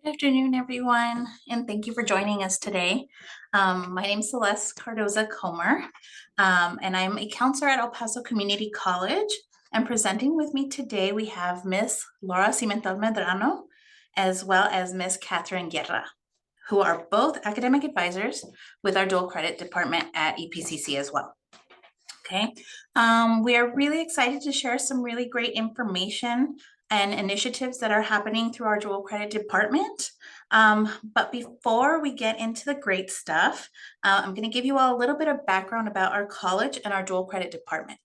Good afternoon, everyone, and thank you for joining us today. My name is Celeste Cardoza Comer, and I'm a counselor at El Paso Community College. And presenting with me today, we have Miss Laura Cimental Medrano, as well as Miss Catherine Guerra, who are both academic advisors with our dual credit department at EPCC as well. Okay, we are really excited to share some really great information and initiatives that are happening through our dual credit department. But before we get into the great stuff, I'm going to give you all a little bit of background about our college and our dual credit department.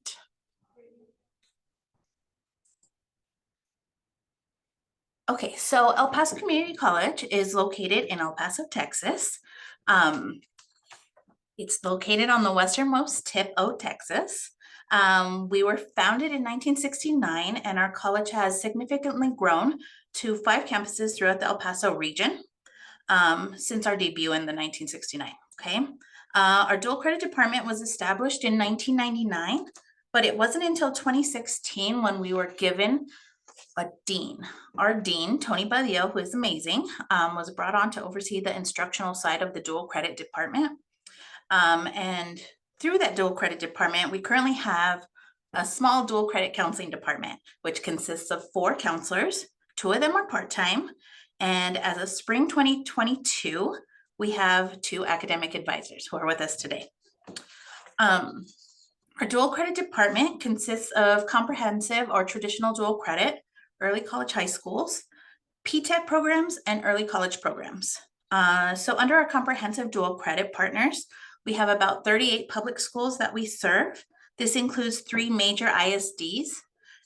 Okay, so El Paso Community College is located in El Paso, Texas. It's located on the westernmost tip of Texas. We were founded in 1969, and our college has significantly grown to 5 campuses throughout the El Paso region since our debut in the 1969. Okay, our dual credit department was established in 1999, but it wasn't until 2016 when we were given a dean. Our dean, Tony Badillo, who is amazing, was brought on to oversee the instructional side of the dual credit department. And through that dual credit department, we currently have a small dual credit counseling department, which consists of 4 counselors. 2 of them are part-time. And as of spring 2022, we have 2 academic advisors who are with us today. Our dual credit department consists of comprehensive or traditional dual credit, early college high schools, P-TECH programs, and early college programs. So under our comprehensive dual credit partners, we have about 38 public schools that we serve. This includes 3 major ISDs,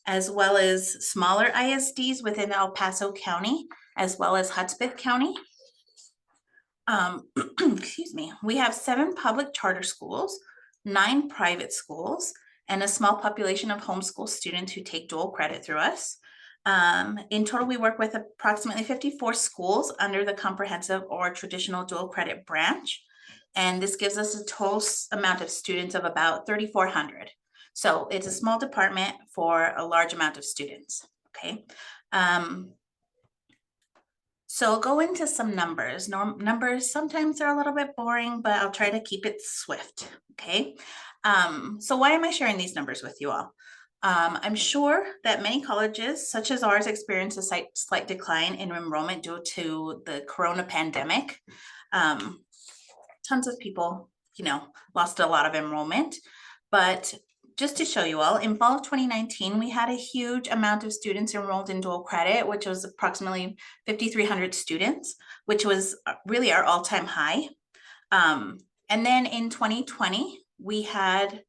as well as smaller ISDs within El Paso County, as well as Hudspeth County. Excuse me. We have 7 public charter schools, 9 private schools, and a small population of homeschool students who take dual credit through us. In total, we work with approximately 54 schools under the comprehensive or traditional dual credit branch. And this gives us a total amount of students of about 3,400. So it's a small department for a large amount of students, okay? So I'll go into some numbers. Numbers, sometimes they're a little bit boring, but I'll try to keep it swift, okay? So why am I sharing these numbers with you all? I'm sure that many colleges, such as ours, experience a slight decline in enrollment due to the corona pandemic. Tons of people, lost a lot of enrollment. But just to show you all, in fall of 2019, we had a huge amount of students enrolled in dual credit, which was approximately 5,300 students, which was really our all-time high. And then in 2020, we had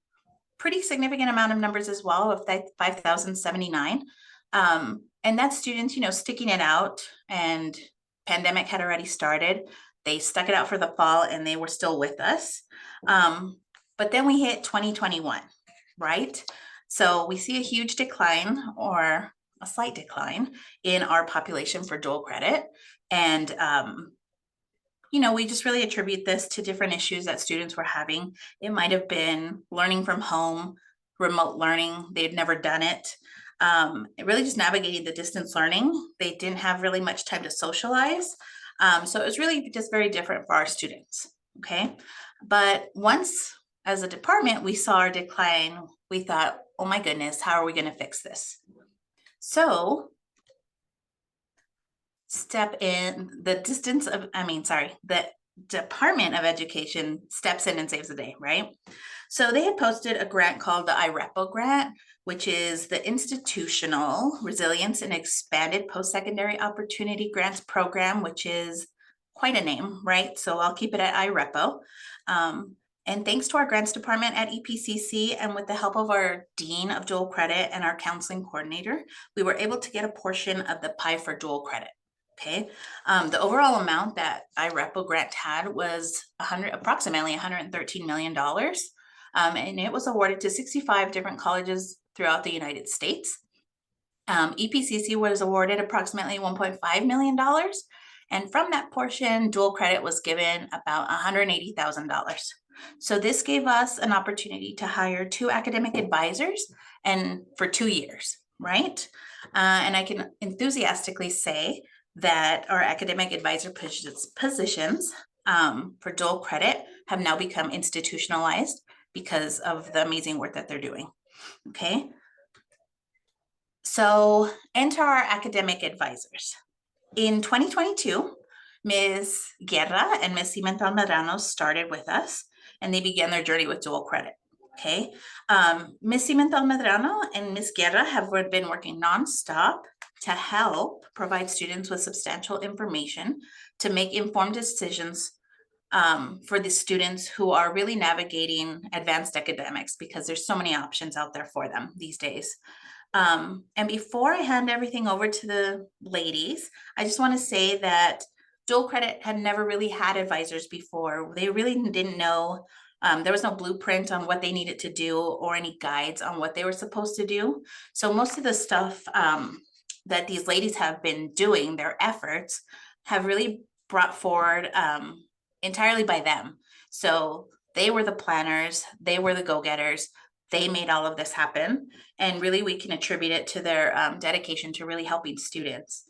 pretty significant amount of numbers as well of 5,079. And that's students, sticking it out, and pandemic had already started. They stuck it out for the fall and they were still with us. But then we hit 2021, right? So we see a huge decline, or a slight decline, in our population for dual credit. And we just really attribute this to different issues that students were having. It might have been learning from home, remote learning. They'd never done it. Really just navigating the distance learning. They didn't have really much time to socialize. So it was really just very different for our students, okay? But once, as a department, we saw our decline, we thought, oh my goodness, how are we going to fix this? So the Department of Education steps in and saves the day, right? So they had posted a grant called the IREPO grant, which is the Institutional Resilience and Expanded Post-Secondary Opportunity Grants Program, which is quite a name, right? So I'll keep it at IREPO. And thanks to our grants department at EPCC, and with the help of our dean of dual credit and our counseling coordinator, we were able to get a portion of the pie for dual credit. Okay, the overall amount that IREPO grant had was approximately $113 million. And it was awarded to 65 different colleges throughout the United States. EPCC was awarded approximately $1.5 million. And from that portion, dual credit was given about $180,000. So this gave us an opportunity to hire 2 academic advisors, and for 2 years, right? And I can enthusiastically say that our academic advisor positions for dual credit have now become institutionalized because of the amazing work that they're doing. Okay. So enter our academic advisors. In 2022, Ms. Guerra and Ms. Cimental Medrano started with us, and they began their journey with dual credit. Okay. Ms. Cimental Medrano and Ms. Guerra have been working nonstop to help provide students with substantial information to make informed decisions for the students who are really navigating advanced academics, because there's so many options out there for them these days. And before I hand everything over to the ladies, I just want to say that dual credit had never really had advisors before. They really didn't know. There was no blueprint on what they needed to do or any guides on what they were supposed to do. So most of the stuff that these ladies have been doing, their efforts, have really brought forward entirely by them. So they were the planners, they were the go-getters, they made all of this happen. And really, we can attribute it to their dedication to really helping students.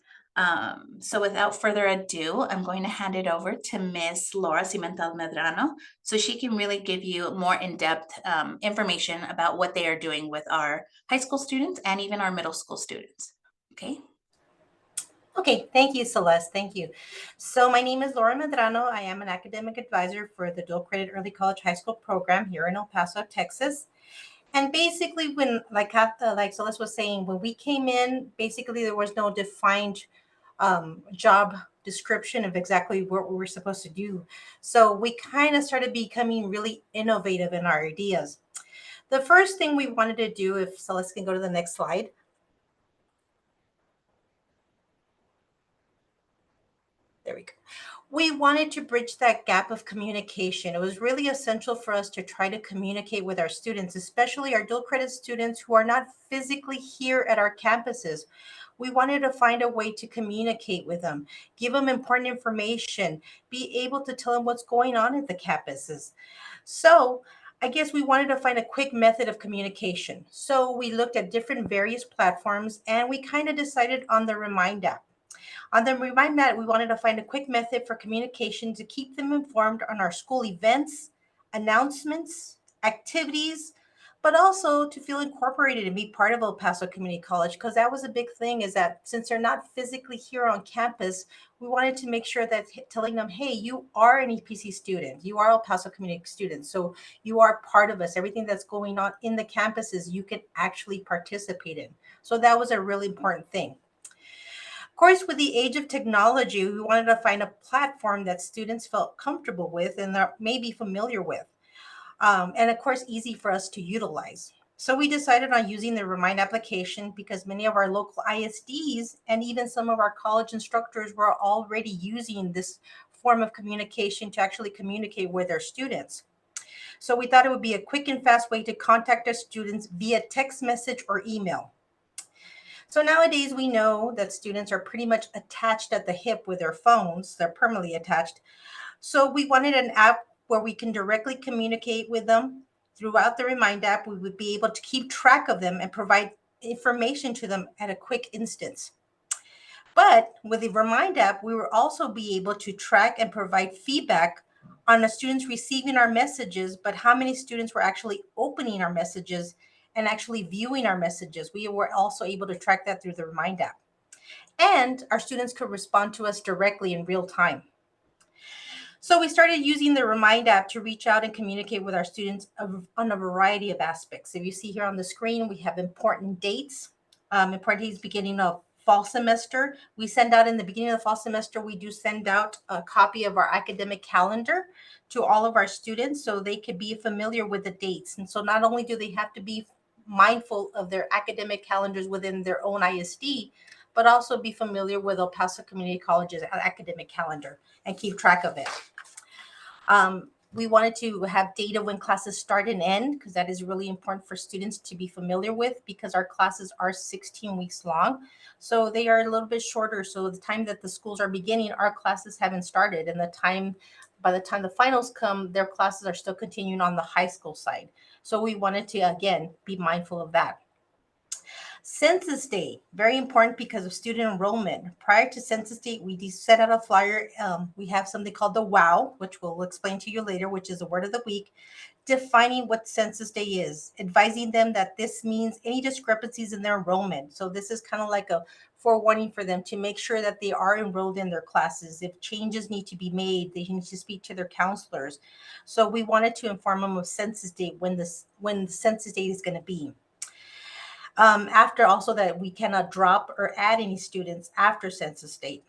So without further ado, I'm going to hand it over to Miss Laura Cimental Medrano, so she can really give you more in-depth information about what they are doing with our high school students and even our middle school students. Okay. Okay, thank you, Celeste. Thank you. So my name is Laura Medrano. I am an academic advisor for the Dual Credit Early College High School program here in El Paso, Texas. And basically, when like Celeste was saying, when we came in, basically there was no defined job description of exactly what we were supposed to do. So we kind of started becoming really innovative in our ideas. The first thing we wanted to do, if Celeste can go to the next slide. There we go. We wanted to bridge that gap of communication. It was really essential for us to try to communicate with our students, especially our dual credit students who are not physically here at our campuses. We wanted to find a way to communicate with them, give them important information, be able to tell them what's going on at the campuses. So I guess we wanted to find a quick method of communication. So we looked at different various platforms and we kind of decided on the Remind app. On the Remind Mat, we wanted to find a quick method for communication to keep them informed on our school events, announcements, activities, but also to feel incorporated and be part of El Paso Community College, because that was a big thing, is that since they're not physically here on campus, we wanted to make sure that telling them, hey, you are an EPC student, you are El Paso Community student, so you are part of us. Everything that's going on in the campuses, you can actually participate in. So that was a really important thing. Of course, with the age of technology, we wanted to find a platform that students felt comfortable with and are maybe familiar with. And of course, easy for us to utilize. So we decided on using the Remind application because many of our local ISDs and even some of our college instructors were already using this form of communication to actually communicate with their students. So we thought it would be a quick and fast way to contact our students via text message or email. So nowadays we know that students are pretty much attached at the hip with their phones. They're permanently attached. So we wanted an app where we can directly communicate with them. Throughout the Remind app, we would be able to keep track of them and provide information to them at a quick instance. But with the Remind app, we will also be able to track and provide feedback on the students receiving our messages, but how many students were actually opening our messages and actually viewing our messages. We were also able to track that through the Remind app. And our students could respond to us directly in real time. So we started using the Remind app to reach out and communicate with our students on a variety of aspects. If you see here on the screen, we have important dates, beginning of fall semester. We send out in the beginning of the fall semester, we do send out a copy of our academic calendar to all of our students so they could be familiar with the dates. And so not only do they have to be mindful of their academic calendars within their own ISD, but also be familiar with El Paso Community College's academic calendar and keep track of it. We wanted to have data when classes start and end, because that is really important for students to be familiar with, because our classes are 16 weeks long. So they are a little bit shorter. So the time that the schools are beginning, our classes haven't started. And by the time the finals come, their classes are still continuing on the high school side. So we wanted to, again, be mindful of that. Census date, very important because of student enrollment. Prior to census date, we set out a flyer. We have something called the WOW, which we'll explain to you later, which is the word of the week, defining what census day is, advising them that this means any discrepancies in their enrollment. So this is kind of like a forewarning for them to make sure that they are enrolled in their classes. If changes need to be made, they need to speak to their counselors. So we wanted to inform them of census date, when the census date is going to be. After also that we cannot drop or add any students after census date.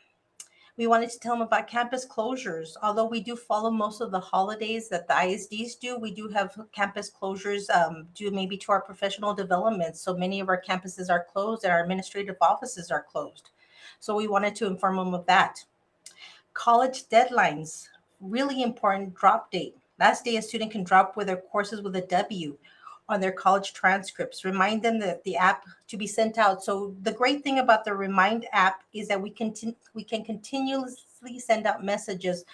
We wanted to tell them about campus closures. Although we do follow most of the holidays that the ISDs do, we do have campus closures due maybe to our professional development. So many of our campuses are closed and our administrative offices are closed. So we wanted to inform them of that. College deadlines, really important drop date. Last day a student can drop with their courses with a W on their college transcripts. Remind them that the app to be sent out. So the great thing about the Remind app is that we can continuously send out messages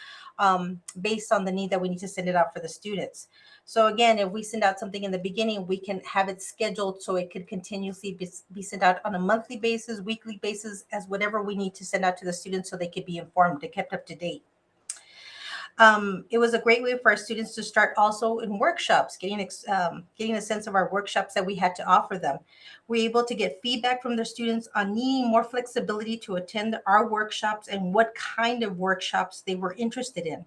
based on the need that we need to send it out for the students. So again, if we send out something in the beginning, we can have it scheduled so it could continuously be sent out on a monthly basis, weekly basis, as whatever we need to send out to the students so they could be informed and kept up to date. It was a great way for our students to start also in workshops, getting a sense of our workshops that we had to offer them. We were able to get feedback from the students on needing more flexibility to attend our workshops and what kind of workshops they were interested in.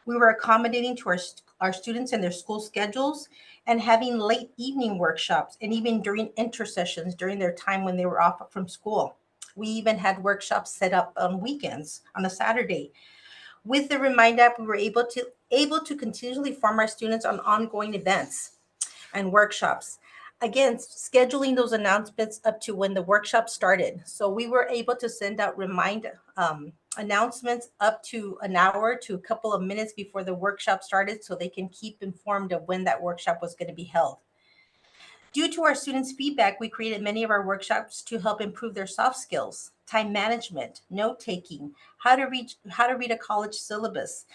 We were accommodating to our students and their school schedules and having late evening workshops and even during intersessions during their time when they were off from school. We even had workshops set up on weekends on a Saturday. With the Remind app, we were able to continually inform our students on ongoing events and workshops. Again, scheduling those announcements up to when the workshop started. So we were able to send out Remind announcements up to an hour to a couple of minutes before the workshop started so they can keep informed of when that workshop was going to be held. Due to our students' feedback, we created many of our workshops to help improve their soft skills, time management, note taking, how to read a college syllabus,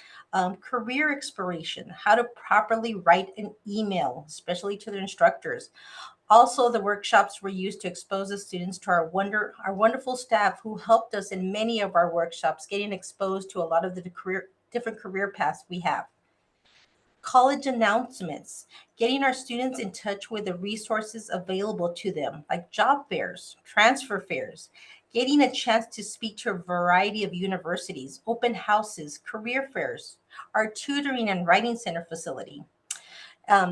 career exploration, how to properly write an email, especially to their instructors. Also, the workshops were used to expose the students to our wonderful staff who helped us in many of our workshops, getting exposed to a lot of the different career paths we have. College announcements, getting our students in touch with the resources available to them, like job fairs, transfer fairs, getting a chance to speak to a variety of universities, open houses, career fairs, our tutoring and writing center facility.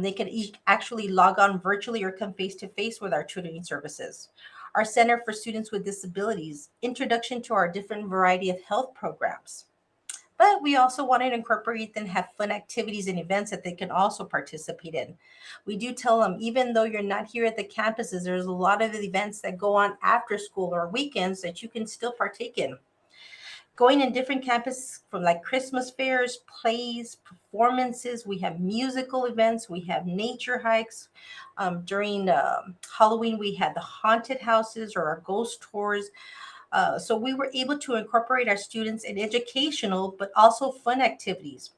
They can actually log on virtually or come face to face with our tutoring services. Our Center for Students with Disabilities, introduction to our different variety of health programs. But we also wanted to incorporate and have fun activities and events that they can also participate in. We do tell them, even though you're not here at the campuses, there's a lot of events that go on after school or weekends that you can still partake in. Going in different campuses from like Christmas fairs, plays, performances. We have musical events. We have nature hikes. During Halloween, we had the haunted houses or our ghost tours. So we were able to incorporate our students in educational, but also fun activities.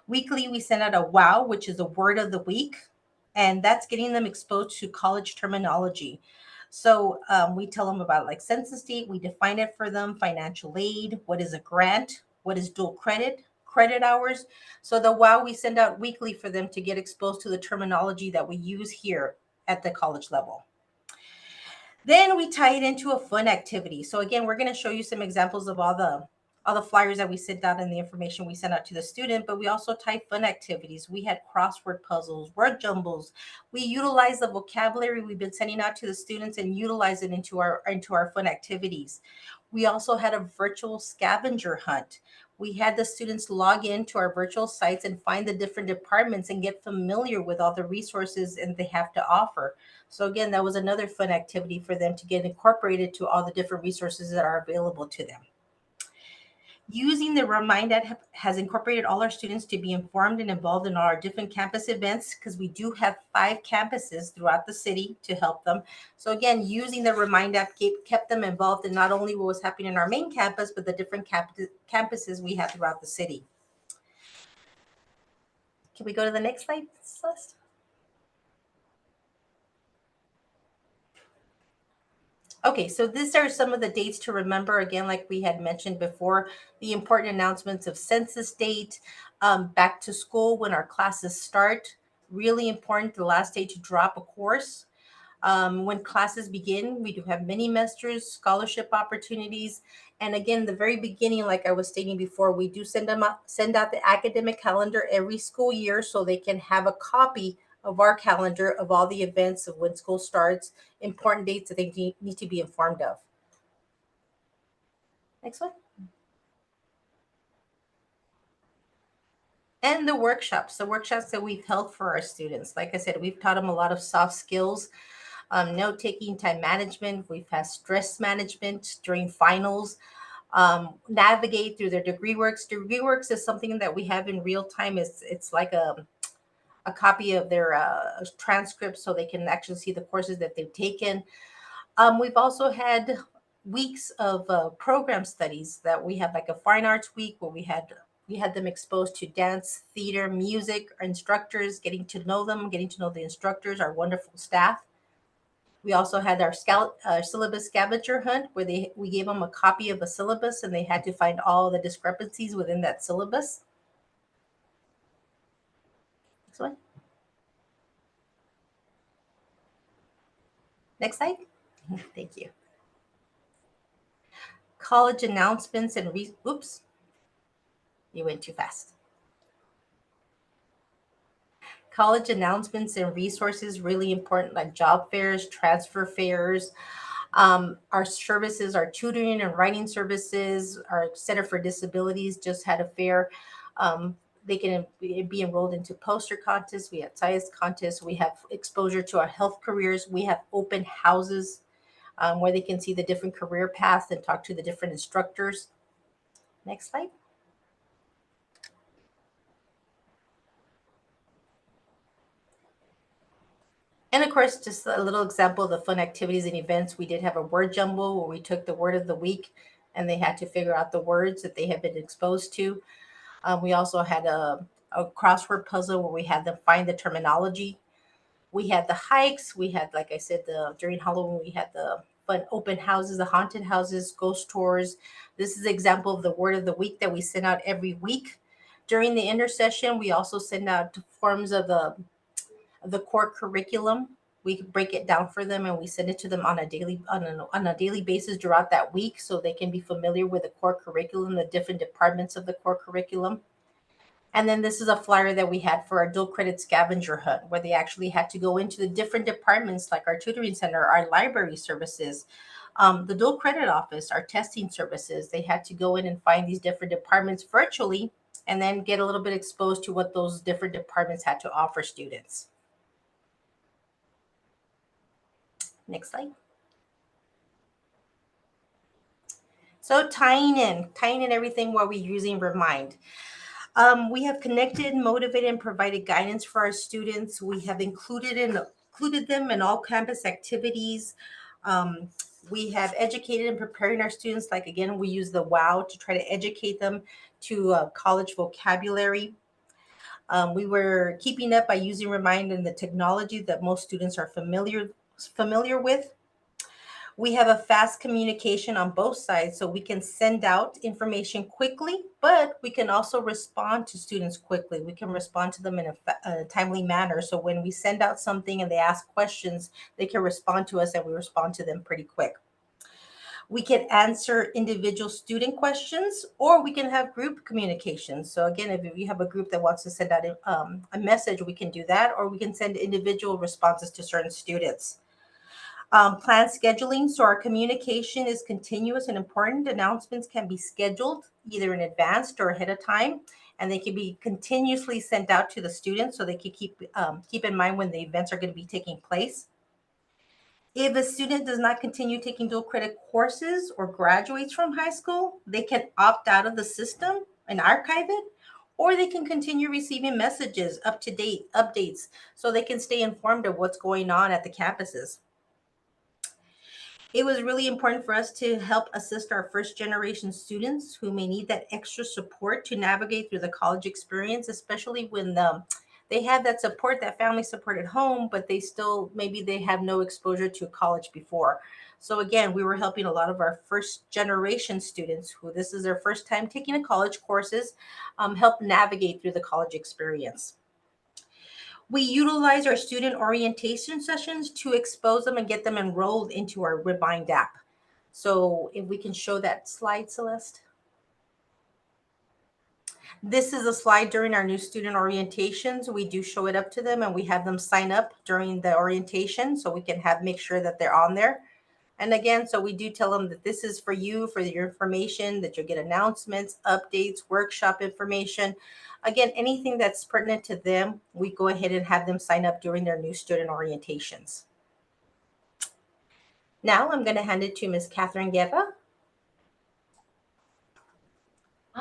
Weekly, we send out a WOW, which is a word of the week, and that's getting them exposed to college terminology. So we tell them about like census date, we define it for them, financial aid, what is a grant, what is dual credit, credit hours. So the WOW we send out weekly for them to get exposed to the terminology that we use here at the college level. Then we tie it into a fun activity. So again, we're going to show you some examples of all the flyers that we sent out and the information we sent out to the student, but we also tie fun activities. We had crossword puzzles, word jumbles. We utilize the vocabulary we've been sending out to the students and utilize it into our fun activities. We also had a virtual scavenger hunt. We had the students log into our virtual sites and find the different departments and get familiar with all the resources and they have to offer. So again, that was another fun activity for them to get incorporated to all the different resources that are available to them. Using the Remind app has incorporated all our students to be informed and involved in all our different campus events because we do have 5 campuses throughout the city to help them. So again, using the Remind app kept them involved in not only what was happening in our main campus, but the different campuses we have throughout the city. Can we go to the next slide, Celeste? Okay, so these are some of the dates to remember. Again, like we had mentioned before, the important announcements of census date, back to school when our classes start. Really important, the last day to drop a course. When classes begin, we do have mini semesters, scholarship opportunities, and again, the very beginning, like I was stating before, we do send out the academic calendar every school year so they can have a copy of our calendar of all the events of when school starts, important dates that they need to be informed of. Next one. And the workshops that we've held for our students. Like I said, we've taught them a lot of soft skills, note taking, time management. We've had stress management during finals, navigate through their degree works. Degree works is something that we have in real time. It's like a copy of their transcript so they can actually see the courses that they've taken. We've also had weeks of program studies that we had, like a fine arts week where we had them exposed to dance, theater, music, our instructors, getting to know them, getting to know the instructors, our wonderful staff. We also had our syllabus scavenger hunt where we gave them a copy of a syllabus and they had to find all the discrepancies within that syllabus. Next one. Next slide. Thank you. College announcements and oops, you went too fast. College announcements and resources really important, like job fairs, transfer fairs. Our services, our tutoring and writing services, our Center for Disabilities just had a fair. They can be enrolled into poster contests. We have science contests. We have exposure to our health careers. We have open houses where they can see the different career paths and talk to the different instructors. Next slide. And of course, just a little example of the fun activities and events. We did have a word jumble where we took the word of the week and they had to figure out the words that they had been exposed to. We also had a crossword puzzle where we had them find the terminology. We had the hikes. We had, like I said, during Halloween, we had the fun open houses, the haunted houses, ghost tours. This is an example of the word of the week that we send out every week. During the intersession, we also send out forms of the core curriculum. We break it down for them and we send it to them on a daily basis throughout that week so they can be familiar with the core curriculum, the different departments of the core curriculum. And then this is a flyer that we had for our dual credit scavenger hunt, where they actually had to go into the different departments like our tutoring center, our library services, the dual credit office, our testing services. They had to go in and find these different departments virtually and then get a little bit exposed to what those different departments had to offer students. Next slide. So tying in everything while we're using Remind. We have connected, motivated, and provided guidance for our students. We have included them in all campus activities. Um, we have educated and preparing our students. Like again, we use the WOW to try to educate them to college vocabulary. We were keeping up by using Remind and the technology that most students are familiar with. We have a fast communication on both sides, so we can send out information quickly, but we can also respond to students quickly. We can respond to them in a timely manner. So when we send out something and they ask questions, they can respond to us and we respond to them pretty quick. We can answer individual student questions or we can have group communication. So again, if you have a group that wants to send out a message, we can do that, or we can send individual responses to certain students. Plan scheduling. So our communication is continuous and important. Announcements can be scheduled either in advance or ahead of time, and they can be continuously sent out to the students so they can keep in mind when the events are going to be taking place. If a student does not continue taking dual credit courses or graduates from high school, they can opt out of the system and archive it, or they can continue receiving messages, up to date updates, so they can stay informed of what's going on at the campuses. It was really important for us to help assist our first generation students who may need that extra support to navigate through the college experience, especially when they have that support, that family support at home, but they still maybe they have no exposure to college before. So again, we were helping a lot of our first generation students who this is their first time taking a college courses, help navigate through the college experience. We utilize our student orientation sessions to expose them and get them enrolled into our Rebind app. So if we can show that slide, Celeste. This is a slide during our new student orientations. We do show it up to them and we have them sign up during the orientation so we can make sure that they're on there. And again, so we do tell them that this is for you, for your information, that you'll get announcements, updates, workshop information. Again, anything that's pertinent to them, we go ahead and have them sign up during their new student orientations. Now I'm going to hand it to Ms. Catherine Guerra.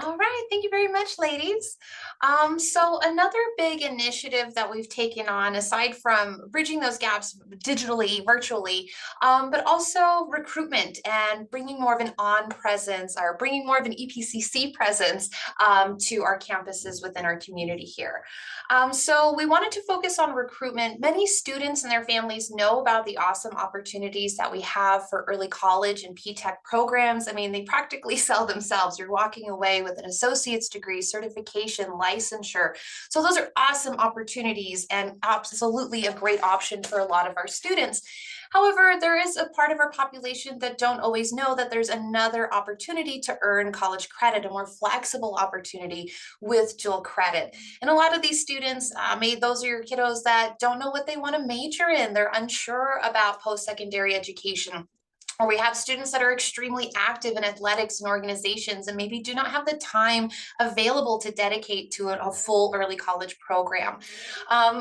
All right, thank you very much, ladies. So another big initiative that we've taken on, aside from bridging those gaps digitally, virtually, but also recruitment and bringing more of an on presence or bringing more of an EPCC presence to our campuses within our community here. So we wanted to focus on recruitment. Many students and their families know about the awesome opportunities that we have for early college and P-TECH programs. I mean, they practically sell themselves. You're walking away with an associate's degree, certification, licensure. So those are awesome opportunities and absolutely a great option for a lot of our students. However, there is a part of our population that don't always know that there's another opportunity to earn college credit, a more flexible opportunity with dual credit. And a lot of these students, maybe those are your kiddos that don't know what they want to major in. They're unsure about post-secondary education. Or we have students that are extremely active in athletics and organizations and maybe do not have the time available to dedicate to a full early college program.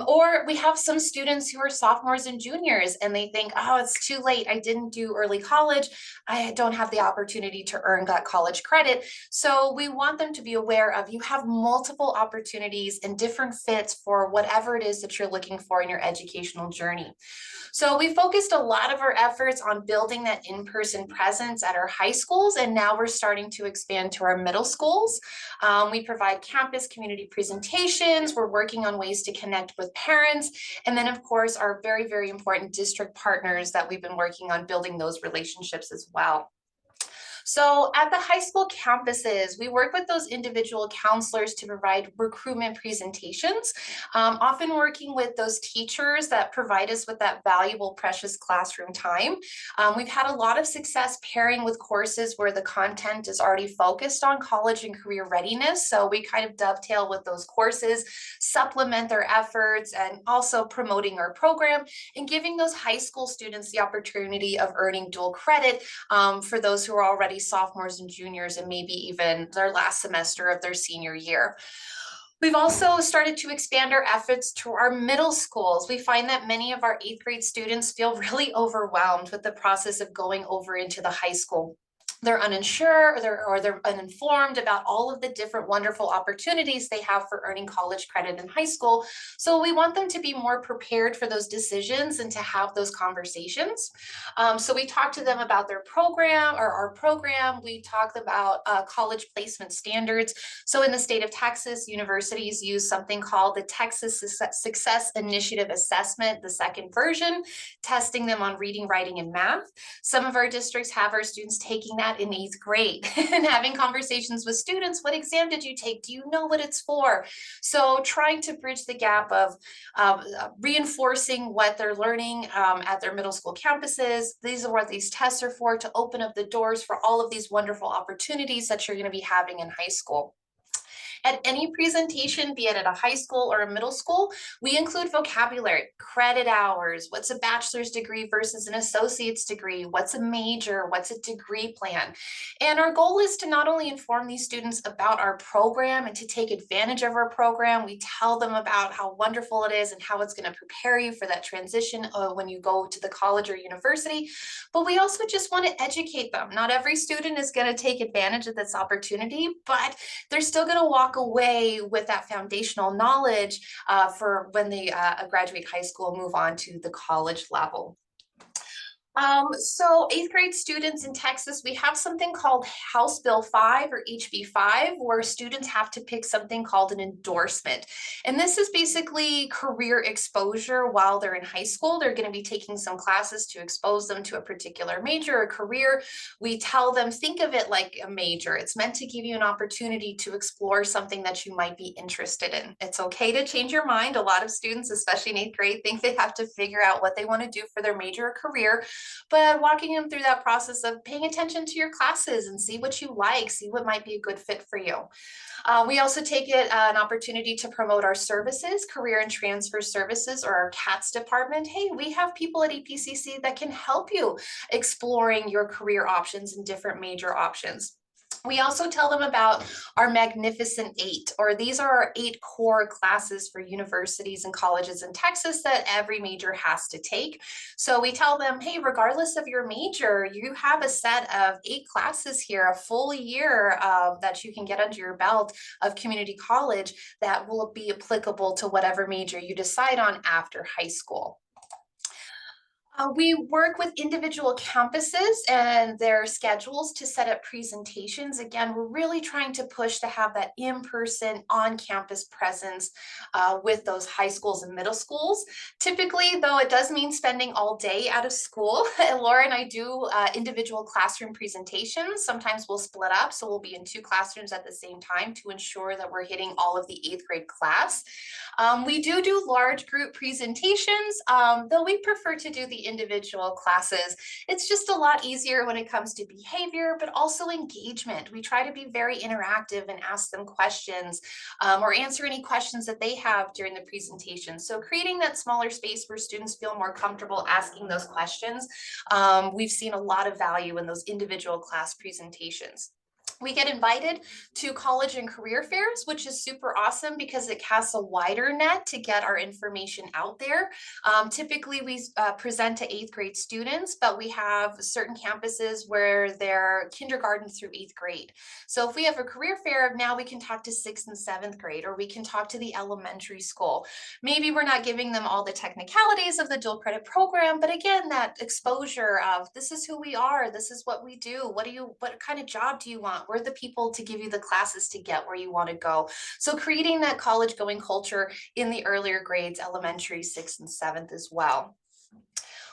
Or we have some students who are sophomores and juniors and they think, oh, it's too late. I didn't do early college. I don't have the opportunity to earn that college credit. So we want them to be aware of you have multiple opportunities and different fits for whatever it is that you're looking for in your educational journey. So we focused a lot of our efforts on building that in-person presence at our high schools, and now we're starting to expand to our middle schools. We provide campus community presentations. We're working on ways to connect with parents. And then of course, our very, very important district partners that we've been working on building those relationships as well. So at the high school campuses, we work with those individual counselors to provide recruitment presentations, often working with those teachers that provide us with that valuable, precious classroom time. We've had a lot of success pairing with courses where the content is already focused on college and career readiness. So we kind of dovetail with those courses, supplement their efforts, and also promoting our program and giving those high school students the opportunity of earning dual credit for those who are already sophomores and juniors and maybe even their last semester of their senior year. We've also started to expand our efforts to our middle schools. We find that many of our 8th grade students feel really overwhelmed with the process of going over into the high school. They're uninsured or they're uninformed about all of the different wonderful opportunities they have for earning college credit in high school. So we want them to be more prepared for those decisions and to have those conversations. So we talk to them about their program or our program. We talk about college placement standards. So in the state of Texas, universities use something called the Texas Success Initiative Assessment, the second version, testing them on reading, writing, and math. Some of our districts have our students taking that in 8th grade and having conversations with students. What exam did you take? Do you know what it's for? So trying to bridge the gap of reinforcing what they're learning at their middle school campuses. These are what these tests are for, to open up the doors for all of these wonderful opportunities that you're going to be having in high school. At any presentation, be it at a high school or a middle school, we include vocabulary, credit hours, what's a bachelor's degree versus an associate's degree, what's a major, what's a degree plan. And our goal is to not only inform these students about our program and to take advantage of our program, we tell them about how wonderful it is and how it's going to prepare you for that transition when you go to the college or university, but we also just want to educate them. Not every student is going to take advantage of this opportunity, but they're still going to walk away with that foundational knowledge for when they graduate high school and move on to the college level. So 8th grade students in Texas, we have something called House Bill 5 or HB 5, where students have to pick something called an endorsement. And this is basically career exposure while they're in high school. They're going to be taking some classes to expose them to a particular major or career. We tell them, think of it like a major. It's meant to give you an opportunity to explore something that you might be interested in. It's okay to change your mind. A lot of students, especially in 8th grade, think they have to figure out what they want to do for their major or career, but walking them through that process of paying attention to your classes and see what you like, see what might be a good fit for you. We also take it an opportunity to promote our services, career and transfer services, or our CATS department. Hey, we have people at EPCC that can help you exploring your career options and different major options. We also tell them about our Magnificent Eight, or these are our 8 core classes for universities and colleges in Texas that every major has to take. So we tell them, hey, regardless of your major, you have a set of 8 classes here, a full year that you can get under your belt of community college that will be applicable to whatever major you decide on after high school. We work with individual campuses and their schedules to set up presentations. Again, we're really trying to push to have that in-person, on-campus presence with those high schools and middle schools. Typically, though, it does mean spending all day out of school. Laura and I do individual classroom presentations. Sometimes we'll split up, so we'll be in 2 classrooms at the same time to ensure that we're hitting all of the 8th grade class. We do large group presentations, though we prefer to do the individual classes. It's just a lot easier when it comes to behavior, but also engagement. We try to be very interactive and ask them questions or answer any questions that they have during the presentation. So creating that smaller space where students feel more comfortable asking those questions, we've seen a lot of value in those individual class presentations. We get invited to college and career fairs, which is super awesome because it casts a wider net to get our information out there. Typically, we present to 8th grade students, but we have certain campuses where they're kindergarten through 8th grade. So if we have a career fair, now we can talk to 6th and 7th grade, or we can talk to the elementary school. Maybe we're not giving them all the technicalities of the dual credit program, but again, that exposure of this is who we are, this is what we do, what kind of job do you want? We're the people to give you the classes to get where you want to go. So creating that college going culture in the earlier grades, elementary, 6th and 7th as well.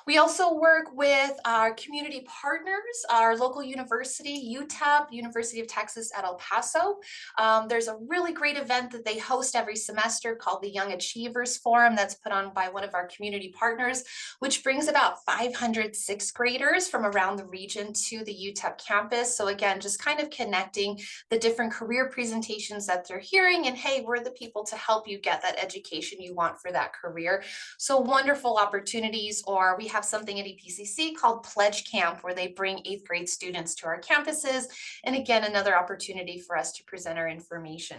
We also work with our community partners, our local university, UTEP, University of Texas at El Paso. There's a really great event that they host every semester called the Young Achievers Forum that's put on by one of our community partners, which brings about 500 6th graders from around the region to the UTEP campus. So again, just kind of connecting the different career presentations that they're hearing, and hey, we're the people to help you get that education you want for that career. So wonderful opportunities. Or we have something at EPCC called Pledge Camp, where they bring 8th grade students to our campuses. And again, another opportunity for us to present our information.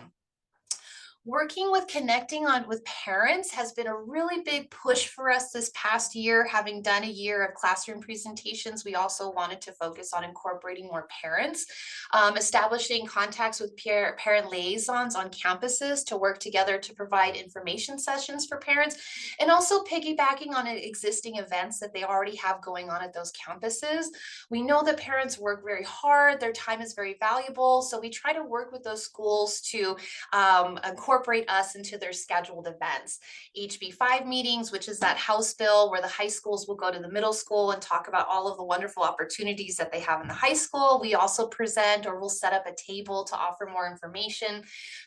Working with connecting on with parents has been a really big push for us this past year. Having done a year of classroom presentations, we also wanted to focus on incorporating more parents, establishing contacts with parent liaisons on campuses to work together to provide information sessions for parents, and also piggybacking on existing events that they already have going on at those campuses. We know that parents work very hard, their time is very valuable, so we try to work with those schools to incorporate us into their scheduled events. HB 5 meetings, which is that House bill where the high schools will go to the middle school and talk about all of the wonderful opportunities that they have in the high school. We also present, or we'll set up a table to offer more information.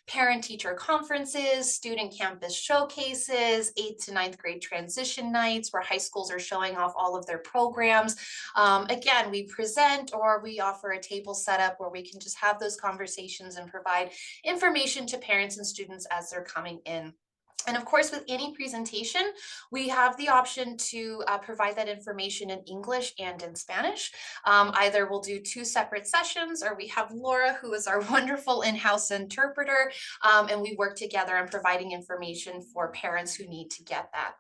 Parent-teacher conferences, student campus showcases, 8th to 9th grade transition nights where high schools are showing off all of their programs. Again, we present or we offer a table setup where we can just have those conversations and provide information to parents and students as they're coming in. And of course, with any presentation, we have the option to provide that information in English and in Spanish. Either we'll do 2 separate sessions, or we have Laura, who is our wonderful in-house interpreter, and we work together on providing information for parents who need to get that.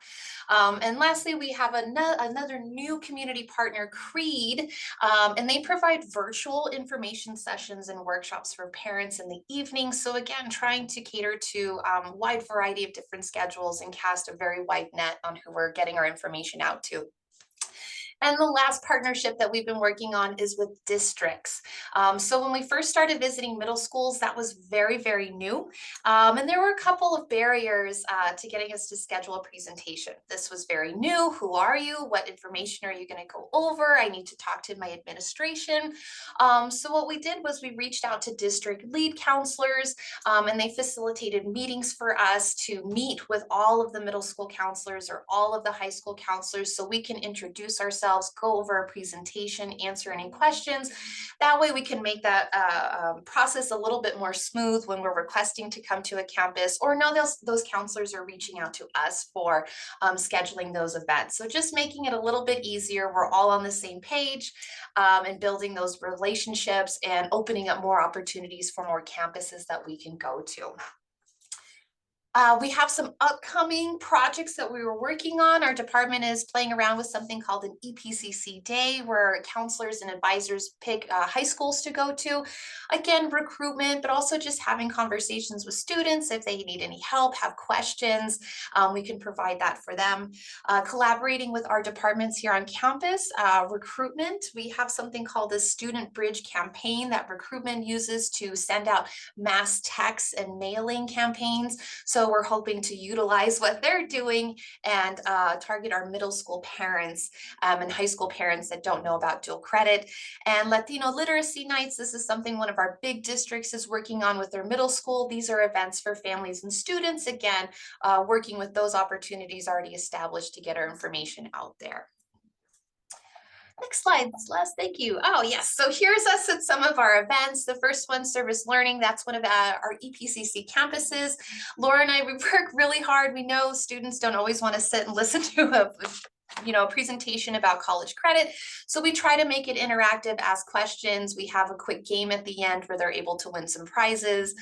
And lastly, we have another new community partner, Creed, and they provide virtual information sessions and workshops for parents in the evening. So again, trying to cater to a wide variety of different schedules and cast a very wide net on who we're getting our information out to. And the last partnership that we've been working on is with districts. So when we first started visiting middle schools, that was very, very new. And there were a couple of barriers to getting us to schedule a presentation. This was very new. Who are you? What information are you going to go over? I need to talk to my administration. So what we did was we reached out to district lead counselors, and they facilitated meetings for us to meet with all of the middle school counselors or all of the high school counselors so we can introduce ourselves, go over a presentation, answer any questions. That way we can make that process a little bit more smooth when we're requesting to come to a campus, or now those counselors are reaching out to us for scheduling those events. So just making it a little bit easier. We're all on the same page, and building those relationships and opening up more opportunities for more campuses that we can go to. We have some upcoming projects that we were working on. Our department is playing around with something called an EPCC Day, where counselors and advisors pick high schools to go to. Again, recruitment, but also just having conversations with students. If they need any help, have questions, we can provide that for them. Collaborating with our departments here on campus, recruitment, we have something called the Student Bridge Campaign that recruitment uses to send out mass texts and mailing campaigns. So we're hoping to utilize what they're doing and target our middle school parents and high school parents that don't know about dual credit. And Latino Literacy Nights, this is something one of our big districts is working on with their middle school. These are events for families and students, again, working with those opportunities already established to get our information out there. Next slide, Celeste, thank you. Oh yes, so here's us at some of our events. The first one, Service Learning, that's one of our EPCC campuses. Laura and I, we work really hard. We know students don't always want to sit and listen to a presentation about college credit. So we try to make it interactive, ask questions. We have a quick game at the end where they're able to win some prizes,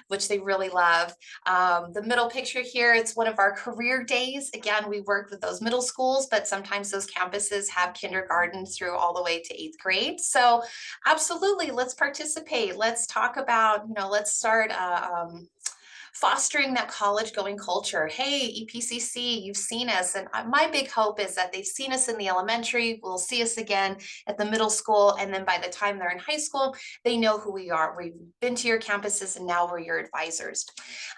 which they really love. The middle picture here, it's one of our career days. Again, we work with those middle schools, but sometimes those campuses have kindergarten through all the way to 8th grade. So absolutely, let's participate. Let's talk about, let's start fostering that college going culture. Hey, EPCC, you've seen us. And my big hope is that they've seen us in the elementary, will see us again at the middle school. And then by the time they're in high school, they know who we are. We've been to your campuses and now we're your advisors.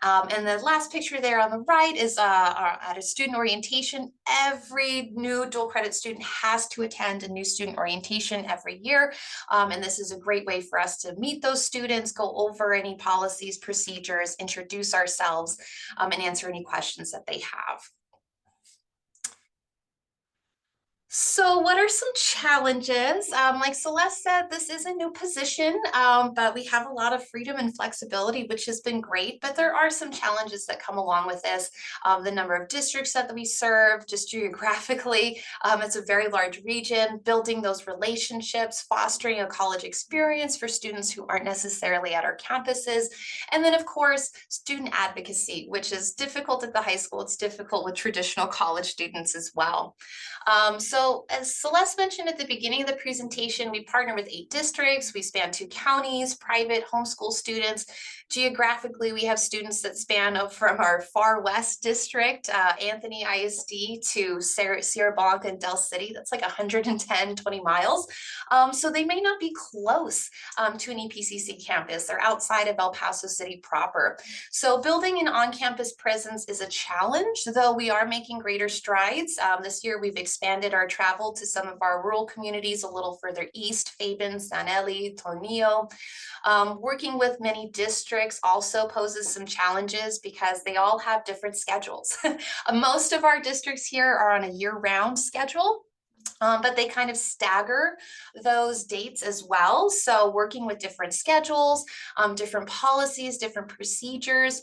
And the last picture there on the right is at a student orientation. Every new dual credit student has to attend a new student orientation every year. And this is a great way for us to meet those students, go over any policies, procedures, introduce ourselves, and answer any questions that they have. So what are some challenges? Like Celeste said, this is a new position, but we have a lot of freedom and flexibility, which has been great, but there are some challenges that come along with this. The number of districts that we serve, just geographically, it's a very large region, building those relationships, fostering a college experience for students who aren't necessarily at our campuses. And then of course, student advocacy, which is difficult at the high school. It's difficult with traditional college students as well. So as Celeste mentioned at the beginning of the presentation, we partner with 8 districts. We span 2 counties, private homeschool students. Geographically, we have students that span from our far west district, Anthony ISD, to Sierra Blanca and Del City. That's like 120 miles. So they may not be close to an EPCC campus. They're outside of El Paso City proper. So building an on-campus presence is a challenge, though we are making greater strides. This year, we've expanded our travel to some of our rural communities a little further east, Fabens, San Eli, Tornillo. Working with many districts also poses some challenges because they all have different schedules. Most of our districts here are on a year-round schedule. But they kind of stagger those dates as well. So working with different schedules, different policies, different procedures.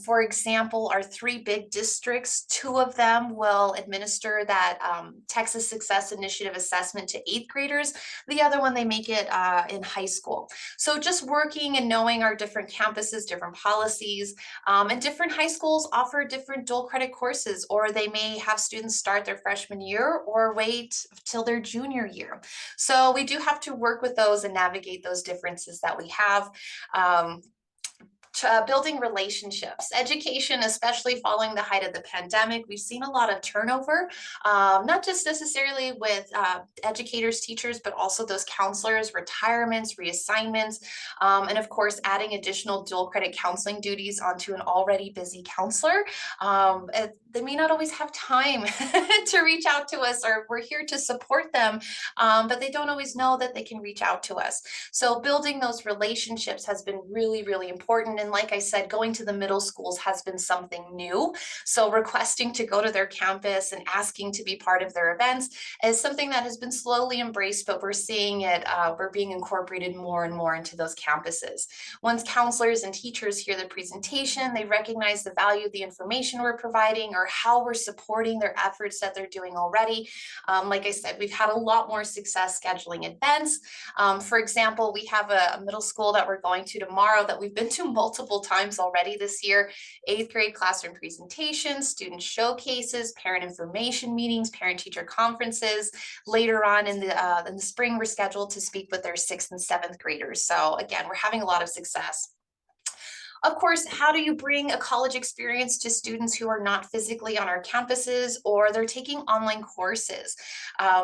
For example, our 3 big districts, 2 of them will administer that Texas Success Initiative assessment to 8th graders. The other one, they make it in high school. So just working and knowing our different campuses, different policies, and different high schools offer different dual credit courses, or they may have students start their freshman year or wait till their junior year. So we do have to work with those and navigate those differences that we have. building relationships, education, especially following the height of the pandemic. We've seen a lot of turnover, not just necessarily with educators, teachers, but also those counselors, retirements, reassignments, and of course, adding additional dual credit counseling duties onto an already busy counselor. They may not always have time to reach out to us, or we're here to support them, but they don't always know that they can reach out to us. So building those relationships has been really, really important. And like I said, going to the middle schools has been something new. So requesting to go to their campus and asking to be part of their events is something that has been slowly embraced, but we're seeing it, we're being incorporated more and more into those campuses. Once counselors and teachers hear the presentation, they recognize the value of the information we're providing or how we're supporting their efforts that they're doing already. Like I said, we've had a lot more success scheduling events. For example, we have a middle school that we're going to tomorrow that we've been to multiple times already this year. 8th grade classroom presentations, student showcases, parent information meetings, parent-teacher conferences. Later on in the spring, we're scheduled to speak with their 6th and 7th graders. So again, we're having a lot of success. Of course, how do you bring a college experience to students who are not physically on our campuses, or they're taking online courses,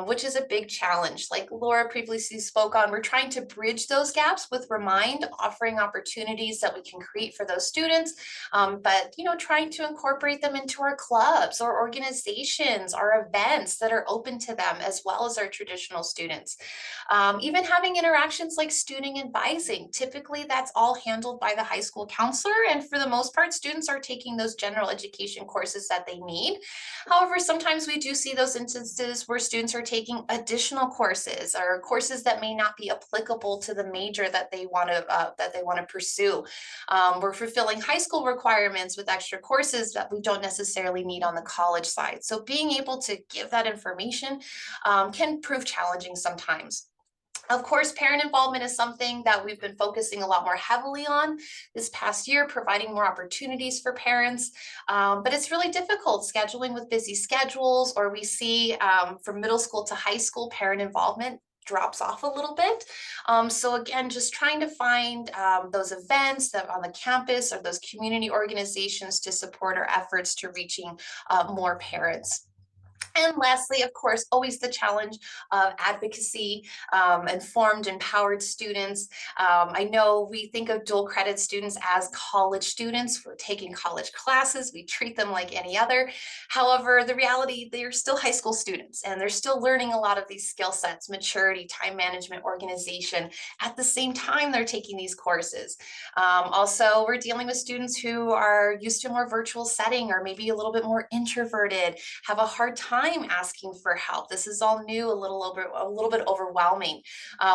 which is a big challenge. Like Laura previously spoke on, we're trying to bridge those gaps with Remind, offering opportunities that we can create for those students, but trying to incorporate them into our clubs or organizations, our events that are open to them, as well as our traditional students. Even having interactions like student advising, typically that's all handled by the high school counselor, and for the most part, students are taking those general education courses that they need. However, sometimes we do see those instances where students are taking additional courses or courses that may not be applicable to the major that they want to pursue. We're fulfilling high school requirements with extra courses that we don't necessarily need on the college side. So being able to give that information can prove challenging sometimes. Of course, parent involvement is something that we've been focusing a lot more heavily on this past year, providing more opportunities for parents. But it's really difficult scheduling with busy schedules, or we see from middle school to high school, parent involvement drops off a little bit. So again, just trying to find those events that on the campus or those community organizations to support our efforts to reaching more parents. And lastly, of course, always the challenge of advocacy, informed, empowered students. I know we think of dual credit students as college students. We're taking college classes. We treat them like any other. However, the reality, they're still high school students, and they're still learning a lot of these skill sets, maturity, time management, organization. At the same time, they're taking these courses. Also, we're dealing with students who are used to a more virtual setting, or maybe a little bit more introverted, have a hard time asking for help. This is all new, a little bit overwhelming.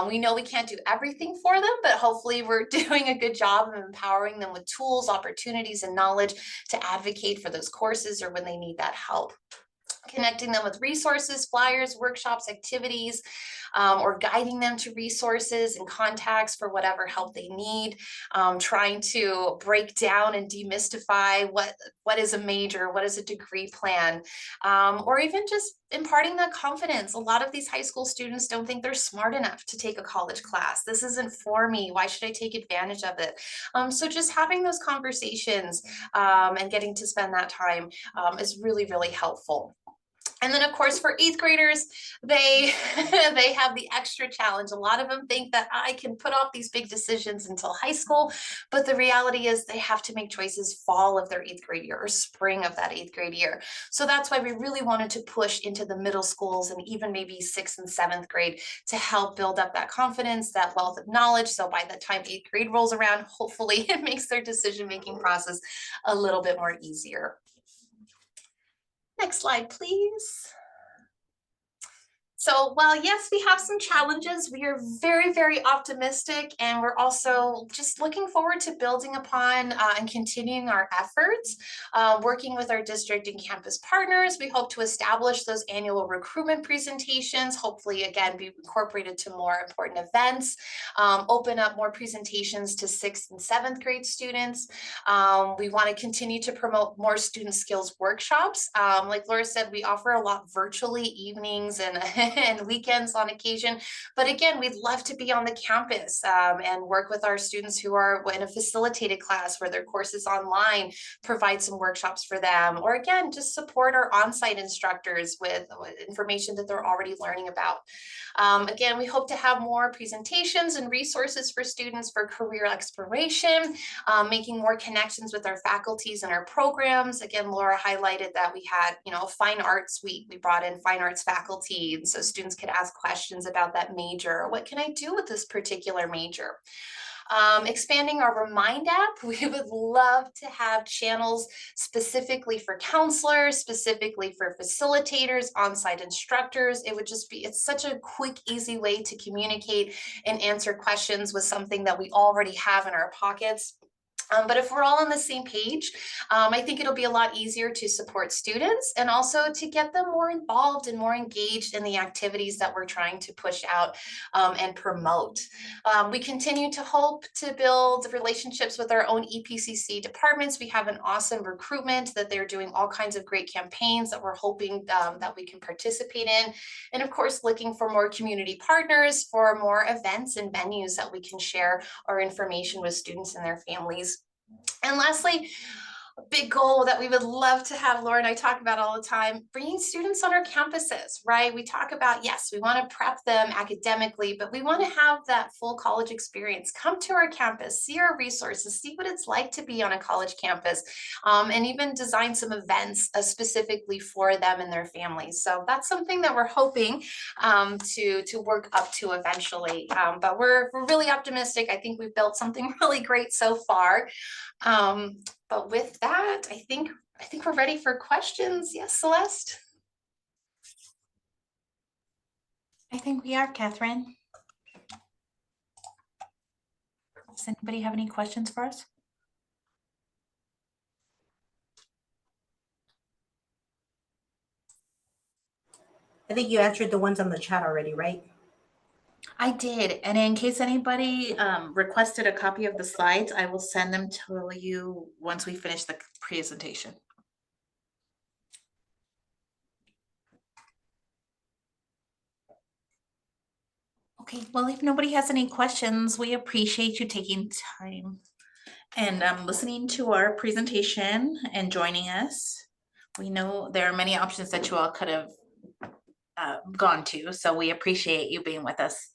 We know we can't do everything for them, but hopefully we're doing a good job of empowering them with tools, opportunities, and knowledge to advocate for those courses or when they need that help. Connecting them with resources, flyers, workshops, activities, or guiding them to resources and contacts for whatever help they need. Trying to break down and demystify what is a major, what is a degree plan, or even just imparting that confidence. A lot of these high school students don't think they're smart enough to take a college class. This isn't for me. Why should I take advantage of it? So just having those conversations and getting to spend that time is really, really helpful. And then, of course, for 8th graders, they have the extra challenge. A lot of them think that I can put off these big decisions until high school, but the reality is they have to make choices fall of their 8th grade year or spring of that 8th grade year. So that's why we really wanted to push into the middle schools and even maybe 6th and 7th grade to help build up that confidence, that wealth of knowledge. So by the time 8th grade rolls around, hopefully it makes their decision-making process a little bit more easier. Next slide, please. So while yes, we have some challenges, we are very, very optimistic, and we're also just looking forward to building upon and continuing our efforts, working with our district and campus partners. We hope to establish those annual recruitment presentations, hopefully again be incorporated to more important events, open up more presentations to 6th and 7th grade students. We want to continue to promote more student skills workshops. Like Laura said, we offer a lot virtually, evenings and and weekends on occasion. But again, we'd love to be on the campus and work with our students who are in a facilitated class where their course is online, provide some workshops for them, or again, just support our on-site instructors with information that they're already learning about. Again, we hope to have more presentations and resources for students for career exploration, making more connections with our faculties and our programs. Again, Laura highlighted that we had, a fine arts week. We brought in fine arts faculty, and so students could ask questions about that major. What can I do with this particular major? Expanding our Remind app, we would love to have channels specifically for counselors, specifically for facilitators, on-site instructors. It would just be, it's such a quick, easy way to communicate and answer questions with something that we already have in our pockets. But if we're all on the same page, I think it'll be a lot easier to support students and also to get them more involved and more engaged in the activities that we're trying to push out and promote. We continue to hope to build relationships with our own EPCC departments. We have an awesome recruitment that they're doing all kinds of great campaigns that we're hoping that we can participate in. And of course, looking for more community partners for more events and venues that we can share our information with students and their families. And lastly, a big goal that we would love to have, Laura and I talk about all the time, bringing students on our campuses, right? We talk about, yes, we want to prep them academically, but we want to have that full college experience. Come to our campus, see our resources, see what it's like to be on a college campus, and even design some events specifically for them and their families. So that's something that we're hoping to work up to eventually. But we're really optimistic. I think we've built something really great so far. But with that, I think we're ready for questions. Yes, Celeste? I think we are, Catherine. Does anybody have any questions for us? I think you answered the ones on the chat already, right? I did, and in case anybody requested a copy of the slides, I will send them to you once we finish the presentation. Okay, well, if nobody has any questions, we appreciate you taking time and listening to our presentation and joining us. We know there are many options that you all could have gone to, so we appreciate you being with us.